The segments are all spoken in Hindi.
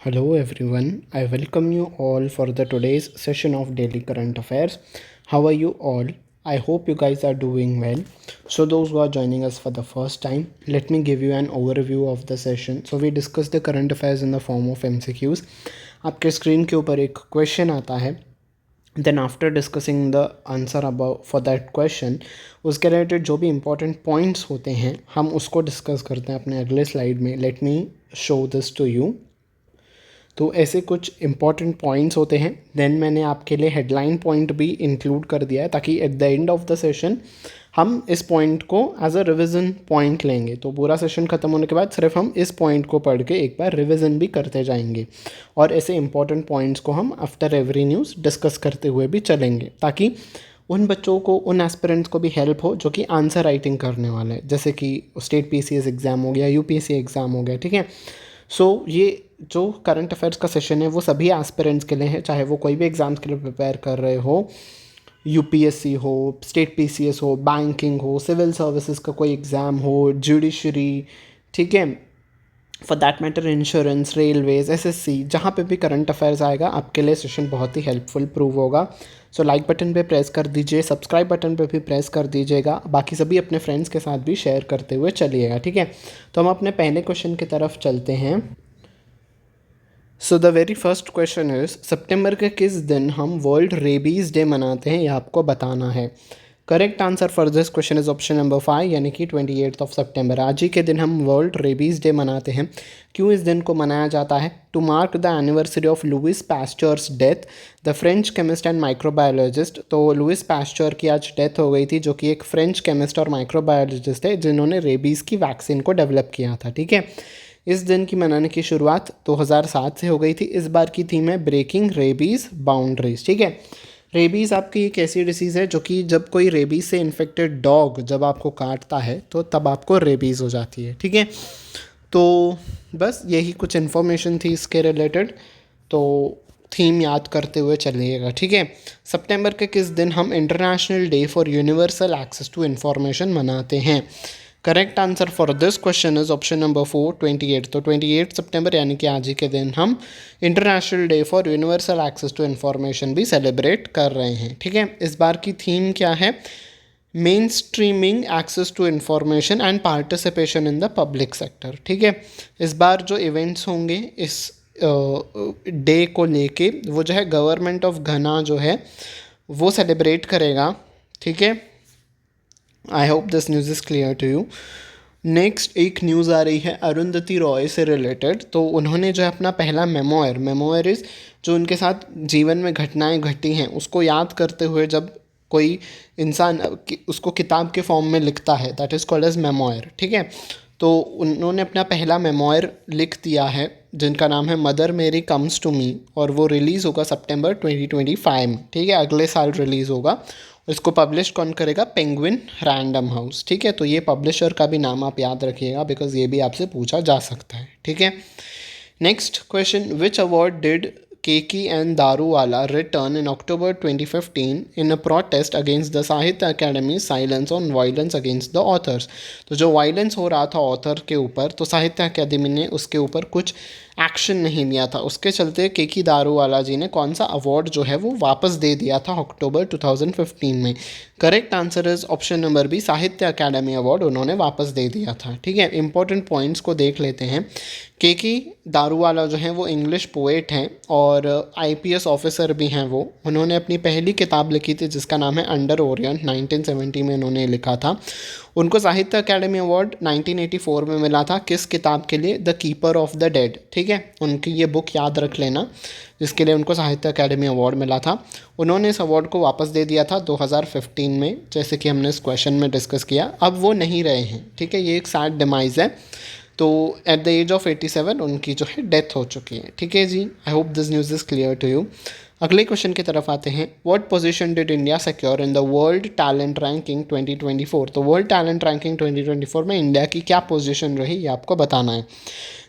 Hello everyone, I welcome you all for the today's session of Daily Current Affairs. How are you all? I hope you guys are doing well. So those who are joining us for the first time, let me give you an overview of the session. So we discuss the current affairs in the form of MCQs. आपके स्क्रीन के ऊपर एक क्वेश्चन आता है, then after discussing the answer about for that question उसके रिलेटेड जो भी इंपॉर्टेंट पॉइंट्स होते हैं हम उसको डिस्कस करते हैं अपने अगले स्लाइड में. Let me show this to you. तो ऐसे कुछ इंपॉर्टेंट पॉइंट्स होते हैं. देन मैंने आपके लिए हेडलाइन पॉइंट भी इंक्लूड कर दिया है ताकि at the end of the session हम इस पॉइंट को एज अ रिविज़न पॉइंट लेंगे. तो पूरा सेशन ख़त्म होने के बाद सिर्फ हम इस पॉइंट को पढ़ के एक बार रिविज़न भी करते जाएंगे और ऐसे इंपॉर्टेंट पॉइंट्स को हम आफ्टर एवरी न्यूज़ डिस्कस करते हुए भी चलेंगे ताकि उन बच्चों को, उन एस्पिरेंट्स को भी हेल्प हो जो कि आंसर राइटिंग करने वाले हैं, जैसे कि स्टेट PCS एग्ज़ाम हो गया, UPSC एग्ज़ाम हो गया. ठीक है. सो ये जो करंट अफेयर्स का सेशन है वो सभी एस्पिरेंट्स के लिए है, चाहे वो कोई भी एग्ज़ाम्स के लिए प्रिपेयर कर रहे हो, UPSC हो, स्टेट PCS हो, बैंकिंग हो, सिविल सर्विसेज का कोई एग्ज़ाम हो, जुडिशरी, ठीक है, for that matter insurance, railways, SSC, जहाँ पे भी करंट अफेयर्स आएगा आपके लिए सेशन बहुत ही हेल्पफुल प्रूव होगा. सो लाइक बटन पे प्रेस कर दीजिए, सब्सक्राइब बटन पे भी प्रेस कर दीजिएगा, बाकी सभी अपने फ्रेंड्स के साथ भी शेयर करते हुए चलिएगा. ठीक है. तो हम अपने पहले क्वेश्चन की तरफ चलते हैं. So the very first question is, सितंबर के किस दिन हम वर्ल्ड रेबीज़ डे मनाते हैं, ये आपको बताना है. Correct answer for this question is option number 5 यानी कि 28 सितंबर. आज ही के दिन हम वर्ल्ड रेबीज़ डे मनाते हैं. क्यों इस दिन को मनाया जाता है? To mark the anniversary of Louis Pasteur's death, the French chemist and microbiologist. तो लुइस पास्चर की आज डेथ हो गई थी, जो कि एक फ्रेंच केमिस्ट और माइक्रोबायोलॉजिस्ट है जिन्होंने रेबीज़ की वैक्सीन को डेवलप किया था. ठीक है. इस दिन की मनाने की शुरुआत 2007 से हो गई थी. इस बार की थीम है ब्रेकिंग रेबीज़ बाउंड्रीज. ठीक है. रेबीज़ आपकी एक ऐसी डिसीज़ है जो कि जब कोई रेबीज़ से इन्फेक्टेड डॉग जब आपको काटता है तो तब आपको रेबीज़ हो जाती है. ठीक है. तो बस यही कुछ इन्फॉर्मेशन थी इसके रिलेटेड. तो थीम याद करते हुए चलिएगा. ठीक है. सितंबर के किस दिन हम international day for universal access to information मनाते हैं? Correct answer for this question is option number 4, 28. तो 28 सितंबर यानी कि आज ही के दिन हम international day for universal access to information भी सेलिब्रेट कर रहे हैं. ठीक है. इस बार की थीम क्या है? Mainstreaming access to information and participation in the public sector. ठीक है. इस बार जो इवेंट्स होंगे इस डे को लेके वो जो है गवर्नमेंट ऑफ घना जो है वो सेलिब्रेट करेगा. ठीक है. I hope this news is clear to you. Next एक न्यूज़ आ रही है अरुंधति रॉय से रिलेटेड. तो उन्होंने जो है अपना पहला मेमोयर इज़ जो उनके साथ जीवन में घटनाएं घटी हैं उसको याद करते हुए जब कोई इंसान उसको किताब के फॉर्म में लिखता है, that is called as memoir. ठीक है. तो उन्होंने अपना पहला मेमोयर लिख दिया है जिनका नाम है मदर मेरी कम्स टू मी, और वो रिलीज़ होगा सितंबर 2025 में. ठीक है. अगले साल रिलीज़ होगा. इसको पब्लिश कौन करेगा? Penguin random house. ठीक है. तो ये पब्लिशर का भी नाम आप याद रखिएगा बिकॉज ये भी आपसे पूछा जा सकता है. ठीक है. Next question, which award did Keki and Daruwala return in October 2015 in a protest against the Sahitya Akademi silence on violence against the authors. तो जो वायलेंस हो रहा था ऑथर के ऊपर, तो साहित्य अकेडमी ने उसके ऊपर कुछ एक्शन नहीं लिया था. उसके चलते केकी दारूवाला जी ने कौन सा अवार्ड जो है वो वापस दे दिया था अक्टूबर 2015 में? Correct answer is option number B, Sahitya Akademi award उन्होंने वापस दे दिया था. ठीक है. इंपॉर्टेंट पॉइंट्स को देख लेते हैं. केकी दारूवाला जो हैं वो इंग्लिश पोएट हैं और IPS ऑफिसर भी हैं. वो उन्होंने अपनी पहली किताब लिखी थी जिसका नाम है अंडर ओरियन, 1970 में उन्होंने लिखा था. उनको साहित्य अकेडमी अवार्ड 1984 में मिला था. किस किताब के लिए? The keeper of the dead. ठीक है. उनकी ये बुक याद रख लेना जिसके लिए उनको साहित्य अकेडमी अवार्ड मिला था. उन्होंने इस अवार्ड को वापस दे दिया था 2015 में, जैसे कि हमने इस क्वेश्चन में डिस्कस किया. अब वो नहीं रहे हैं. ठीक है. ये एक सैड डिमाइज़ है. तो एट द एज ऑफ 87 उनकी जो है डेथ हो चुकी है. ठीक है जी. I hope this news is clear to you. अगले क्वेश्चन की तरफ आते हैं. What position did India secure in the world talent ranking 2024? तो वर्ल्ड टैलेंट रैंकिंग 2024 में इंडिया की क्या पोजीशन रही ये आपको बताना है.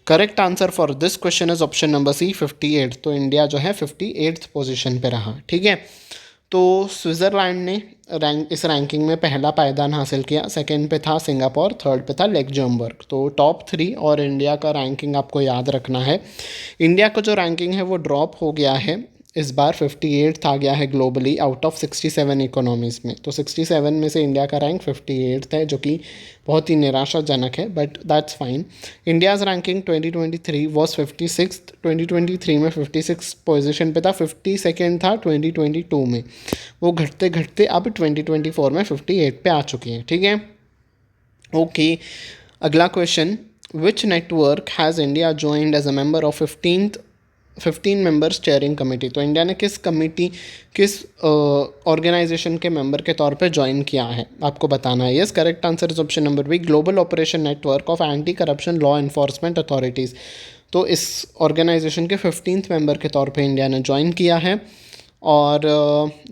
Correct answer for this question is option number C, 58. तो इंडिया जो है 58th पोजीशन पे रहा. ठीक है. तो स्विट्ज़रलैंड ने इस रैंकिंग में पहला पायदान हासिल किया, सेकंड पे था सिंगापुर, थर्ड पे था लग्जमबर्ग। तो टॉप 3 और इंडिया का रैंकिंग आपको याद रखना है। इंडिया का जो रैंकिंग है वो ड्रॉप हो गया है, इस बार 58th आ गया है ग्लोबली आउट ऑफ 67 इकोनॉमीज़ में। तो 67 में से इंडिया का रैंक 58th है, जो कि बहुत ही निराशाजनक है, but that's fine. India's ranking 2023 was 56th, 2023 में 56 पोजीशन पे था, 52nd था 2022 में। वो घटते घटते अब 2024 में 58 पे आ चुकी हैं, ठीक है। ओके, अगला question, which network has India joined as a member of 15 members chairing committee. तो इंडिया ने किस कमेटी, किस ऑर्गेनाइजेशन के मेंबर के तौर पे ज्वाइन किया है, आपको बताना है। Yes, correct answer is option number B, global operation network of anti corruption law enforcement authorities. तो इस ऑर्गेनाइजेशन के 15th मेंबर के तौर पे इंडिया ने ज्वाइन किया है। और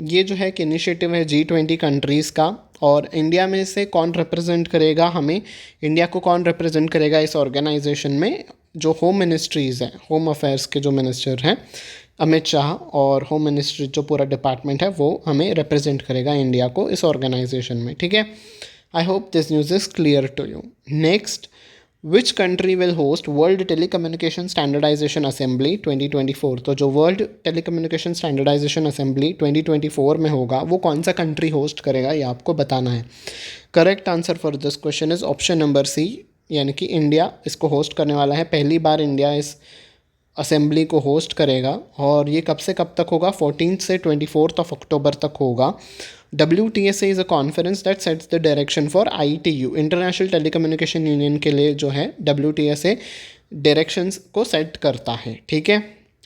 ये जो है कि इनिशिएटिव है G20 कंट्रीज़ का। और इंडिया में से कौन रिप्रेजेंट करेगा हमें, इंडिया को कौन रिप्रेजेंट करेगा इस ऑर्गेनाइजेशन में, जो होम मिनिस्ट्रीज़ हैं, होम अफेयर्स के जो मिनिस्टर हैं अमित शाह, और होम मिनिस्ट्री जो पूरा डिपार्टमेंट है वो हमें रिप्रेजेंट करेगा इंडिया को इस ऑर्गेनाइजेशन में, ठीक है। I hope this news is clear to you. Next, which country will host world telecommunication standardisation assembly 2024। तो जो वर्ल्ड टेलीकम्युनिकेशन स्टैंडर्डाइजेशन असेंबली 2024 में होगा वो कौन सा कंट्री होस्ट करेगा, ये आपको बताना है। Correct answer for this question is option number C, यानी कि इंडिया इसको होस्ट करने वाला है। पहली बार इंडिया इस असेंबली को होस्ट करेगा। और ये कब से कब तक होगा, 14 से 24 अक्टूबर तक होगा। WTSA is a conference that sets the direction for ITU, international telecommunication union के लिए जो है WTSA डायरेक्शंस को सेट करता है, ठीक है।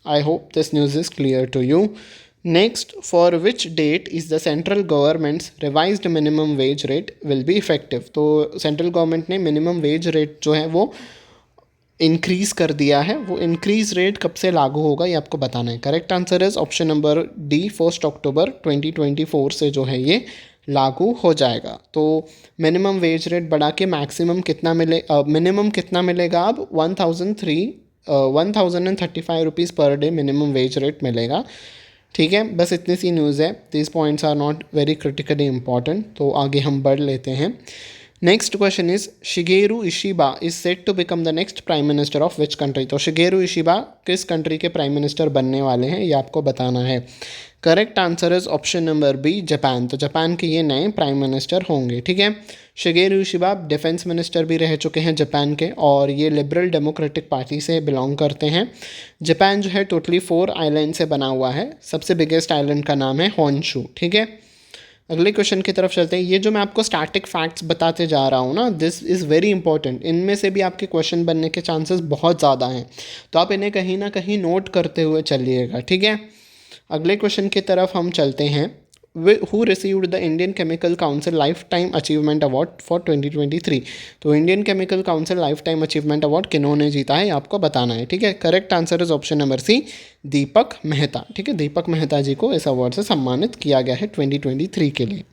I hope this news is clear to you. Next, for which date is the central government's revised minimum wage rate will be effective. तो सेंट्रल गवर्नमेंट ने मिनिमम वेज रेट जो है वो इंक्रीज़ कर दिया है। वो इंक्रीज़ रेट कब से लागू होगा ये आपको बताना है। Correct answer is option number D, 1 अक्टूबर 2024 से जो है ये लागू हो जाएगा। तो मिनिमम वेज रेट बढ़ा के मैक्सिमम कितना मिनिमम कितना मिलेगा अब, 1035 rupees per day minimum wage rate मिलेगा, ठीक है। बस इतनी सी न्यूज़ है। These points are not very critically important, तो आगे हम बढ़ लेते हैं। Next question is, Shigeru Ishiba is set to become the next prime minister of which country. तो शिगेरू इशिबा किस कंट्री के प्राइम मिनिस्टर बनने वाले हैं ये आपको बताना है। Correct answer is option number B, Japan. तो जापान के ये नए प्राइम मिनिस्टर होंगे, ठीक है। शिगेरू इशिबा डिफेंस मिनिस्टर भी रह चुके हैं जापान के, और ये लिबरल डेमोक्रेटिक पार्टी से बिलोंग करते हैं। जापान जो है टोटली 4 आइलैंड से बना हुआ है। सबसे बिगेस्ट आइलैंड का नाम है होन्शू, ठीक है। अगले क्वेश्चन की तरफ चलते हैं। ये जो मैं आपको स्टैटिक फैक्ट्स बताते जा रहा हूँ ना, दिस इज़ वेरी इंपॉर्टेंट। इनमें से भी आपके क्वेश्चन बनने के चांसेस बहुत ज़्यादा हैं, तो आप इन्हें कहीं ना कहीं नोट करते हुए चलिएगा, ठीक है। अगले क्वेश्चन की तरफ हम चलते हैं। Who received the Indian chemical council life time achievement award for 2023। तो Indian chemical council life time achievement award किन्होंने जीता है आपको बताना है, ठीक है। Correct answer is option number C, Deepak Mehta, ठीक है। दीपक मेहता जी को इस अवार्ड से सम्मानित किया गया है 2023 के लिए।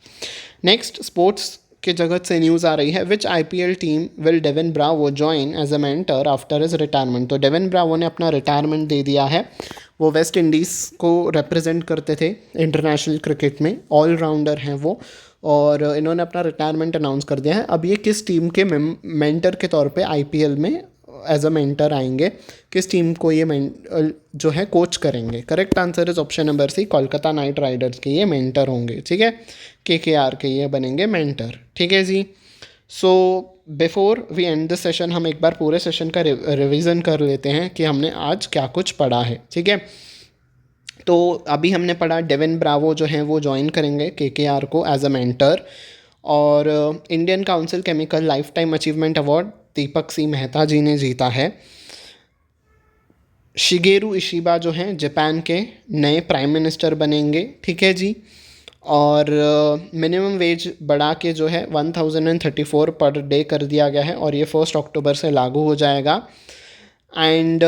नेक्स्ट, स्पोर्ट्स के जगत से न्यूज़ आ रही है। Which IPL team will Devin Bravo join as a mentor after his retirement. तो डेविन ब्रावो ने अपना रिटायरमेंट दे दिया है। वो वेस्ट इंडीज़ को रिप्रेजेंट करते थे इंटरनेशनल क्रिकेट में, ऑलराउंडर हैं वो, और इन्होंने अपना रिटायरमेंट अनाउंस कर दिया है। अब ये किस टीम के मेंटर के तौर पे IPL में एज अ मेंटर आएंगे, किस टीम को ये जो है कोच करेंगे। Correct answer is option number C, Kolkata Knight Riders के ये मेंटर होंगे, ठीक है। KKR के ये बनेंगे मेंटर, ठीक है जी। So before we end this session, हम एक बार पूरे सेशन का रिवीजन कर लेते हैं कि हमने आज क्या कुछ पढ़ा है, ठीक है। तो अभी हमने पढ़ा डेविन ब्रावो जो हैं वो ज्वाइन करेंगे KKR को एज अ मेंटर, और Indian council chemical life time achievement award Deepak C Mehta ji ने जीता है। शिगेरू इशिबा जो हैं जापान के नए प्राइम मिनिस्टर बनेंगे, ठीक है जी। और मिनिमम वेज बढ़ा के जो है 1034 पर डे कर दिया गया है, और ये 1 अक्टूबर से लागू हो जाएगा। एंड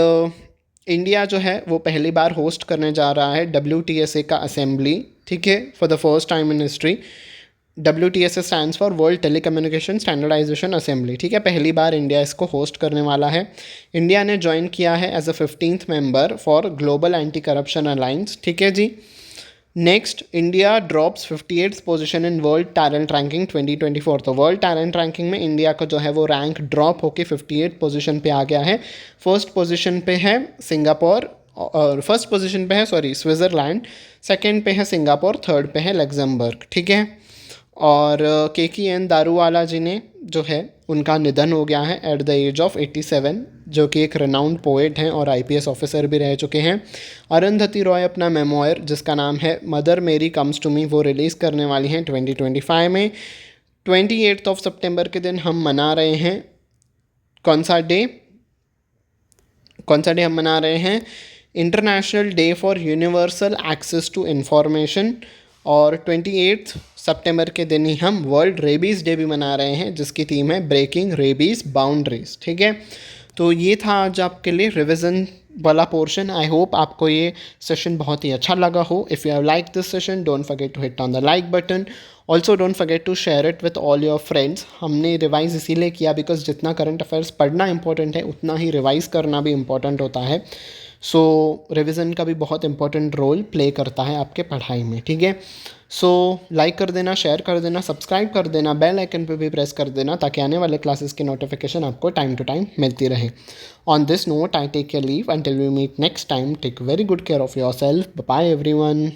इंडिया जो है वो पहली बार होस्ट करने जा रहा है WTSA का असेंबली, ठीक है, for the first time in history. WTSA stands for world telecommunication standardisation assembly, ठीक है। पहली बार इंडिया इसको होस्ट करने वाला है। इंडिया ने ज्वाइन किया है as a 15th member for global anti corruption alliance, ठीक है जी। Next, India drops 58th position in world talent ranking 2024। तो वर्ल्ड टैलेंट रैंकिंग में इंडिया का जो है वो रैंक ड्रॉप होकर 58 पोजीशन पे आ गया है। फर्स्ट पोजीशन पे है सिंगापुर, और फर्स्ट पोजीशन पे है स्विट्ज़रलैंड, सेकंड पे है सिंगापुर, थर्ड पे है लग्जमबर्ग। ठीक है। और KKN दारूवाला जी ने जो है उनका निधन हो गया है एट द एज ऑफ 87, जो कि एक रेनाउंड पोएट हैं और IPS ऑफिसर भी रह चुके हैं। अरुंधति रॉय अपना मेमोयर जिसका नाम है मदर मेरी कम्स टू मी वो रिलीज़ करने वाली हैं 2025 में। 28 सितंबर के दिन हम मना रहे हैं कौन सा डे, हम मना रहे हैं international day for universal access to information. और 28 सितंबर के दिन ही हम वर्ल्ड रेबीज़ डे भी मना रहे हैं जिसकी थीम है ब्रेकिंग रेबीज़ बाउंड्रीज। ठीक है। तो ये था आज आपके लिए रिवीजन वाला पोर्शन। आई होप आपको ये सेशन बहुत ही अच्छा लगा हो। If you have like this session, don't forget to hit on the like button. Also don't forget to share it with all your friends. हमने रिवाइज इसीलिए किया बिकॉज जितना करंट अफेयर्स पढ़ना इंपॉर्टेंट है उतना ही रिवाइज करना भी इम्पॉर्टेंट होता है। सो रिवीजन का भी बहुत इंपॉर्टेंट रोल प्ले करता है आपके पढ़ाई में। ठीक है। सो लाइक कर देना, शेयर कर देना, सब्सक्राइब कर देना, बेल आइकन पे भी प्रेस कर देना ताकि आने वाले क्लासेस की नोटिफिकेशन आपको टाइम टू टाइम मिलती रहे। On this note I take care leave until we meet next time. Take very good care of yourself. Bye everyone.